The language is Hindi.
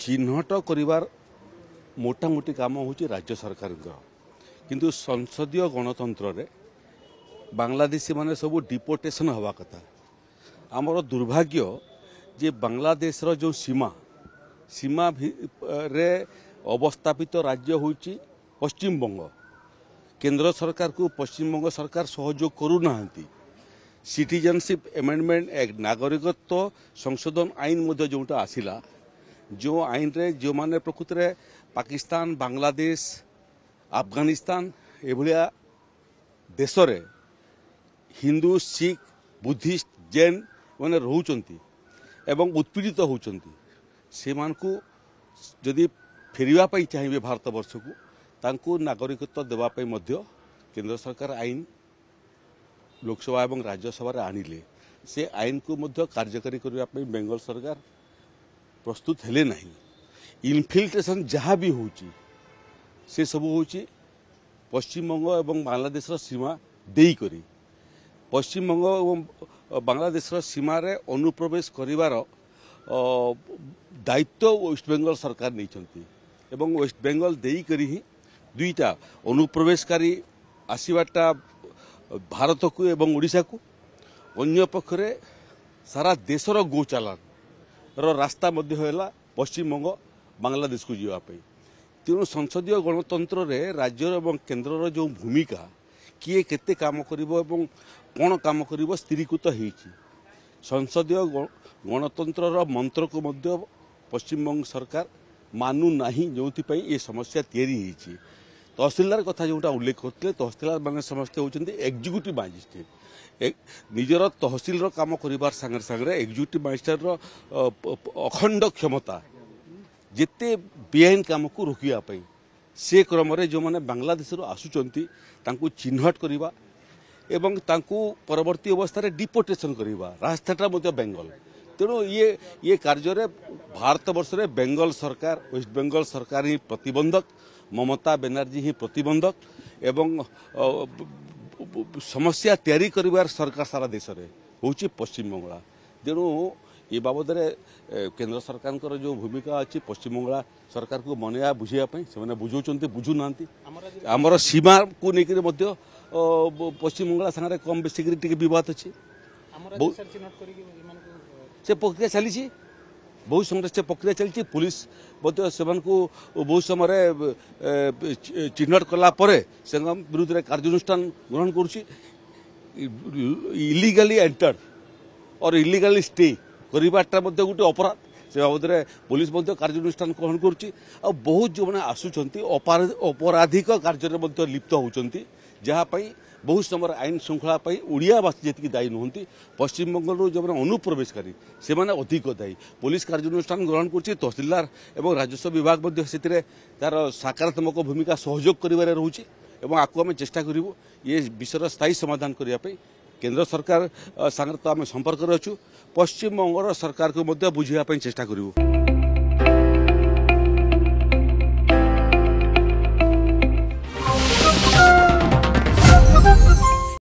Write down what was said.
चिन्हट करिवार मोटामोटी काम हूँ राज्य सरकार किंतु संसदीय गणतंत्र रे बांग्लादेशी माने सब डिपोटेशन हवा कथा। आमर दुर्भाग्य जे बांग्लादेश रो जो सीमा सीमा रे अवस्थापित राज्य होची पश्चिम बंग। केंद्र सरकार को पश्चिम बंग सरकार सहयोग करू नाहंती। सिटीजनशिप एमेंडमेंट एक्ट नागरिकत्व संशोधन आईन मध्य जोटा आसिला जो आईन रे जो माने प्रकृत रे पाकिस्तान बांग्लादेश अफगानिस्तान एभलिया देश रे हिंदू सिख बुद्धिस्ट जैन माने रहउचंती एवं उत्पीड़ित होउचंती से मानकू जदि फेरिवा पई चाहिए भारत वर्ष को तांकू नागरिकत्व देवा पई मध्य केंद्र सरकार आईन लोकसभा एवं राज्यसभा रे आनिले से आईन को मध्य कार्यकारी करबा पई बेंगल सरकार प्रस्तुत हेले नहीं। इनफिल्ट्रेशन जहाँ भी होची से सब होची पश्चिम बंग एवं बांग्लादेश सीमा देई करी पश्चिम बंग एवं बांग्लादेश सीमा रे अनुप्रवेश करिवार दायित्व वेस्ट बेंगल सरकार नहीं एवं वेस्ट बेंगल देई करी ही दुईटा अनुप्रवेशकारी आसीबाटा भारत को एवं ओडिशा को अन्य पक्षरे सारा देशर गो चालान रास्ता मध्य होला पश्चिम बंग बांग्लादेश को जीवाई। तेणु संसदीय गणतंत्र रे राज्य एवं केन्द्र जो भूमिका किए केते काम करिवो एवं कौन काम करिवो स्थिरीकृत होईछि। संसदीय गणतंत्र मंत्र को मध्य पश्चिम बंग सरकार मानु नाही जोथि ये समस्या तैयारी होईछि। तहसीलदार कथा जोटा उल्लेख करते तहसीलदार माने समस्ते होचंदी एग्जीक्यूटिव मजिस्ट्रेट निजर तहसील काम करिवार संगे संगे एग्जीक्यूटिव मजिस्ट्रेट अखंड क्षमता जिते बेआईन काम को रोकिया पाई से क्रम जो मैंने बांग्लादेश आसुचंती तांकू चिन्हट करिवा एवं तांकू परवर्ती अवस्था रे डिपोटेशन करिवा रास्ताटा मध्य बेंगल। तेणु ये कार्य रे भारत वर्ष रे बेंगल सरकार वेस्ट बेंगल सरकार ही प्रतिबंधक ममता बनर्जी ही प्रतिबंधक एवं समस्या तैयारी करिवार सरकार सारा देश रे होची पश्चिम बंगला। तेणु ये बाबद केंद्र सरकार जो भूमिका अच्छी पश्चिम बंगला सरकार को मनया बुझाइया से बुझाऊँ बुझु ना आमर सीमा को लेकर पश्चिम बंगला सागर कम बेसिक बद अच्छी से प्रक्रिया चली बहुत समय से प्रक्रिया चलती पुलिस से बहुत समय चिन्हट कला से विरुद्ध में कार्यानुष्ठान ग्रहण करुच्ची। इलीगली एंटर्ड और इलीगली स्टे करवाटा गोटे अपराध से बाबद पुलिस कार्यानुष्ठान ग्रहण करुच्ची। बहुत जो मैंने आसुंच अपराधिक कार्य लिप्त होती जहाँपाई बहुत समय आईन श्रृंखला ओडियावासी जी दायी नुहति पश्चिम बंगल जो मैंने अनुप्रवेशकारी से मैंने अधिक दायी पुलिस कार्यानुष्ठान ग्रहण कर तहसीलदार एवं राजस्व विभाग से तार सकारात्मक भूमिका सहयोग कर रोचे और आपको आम चेष्टा करूँ ये विषय स्थायी समाधान करने केंद्र सरकार सागर तो आम संपर्क अच्छु पश्चिम बंग सरकार को बुझाई चेष्टा करूँ।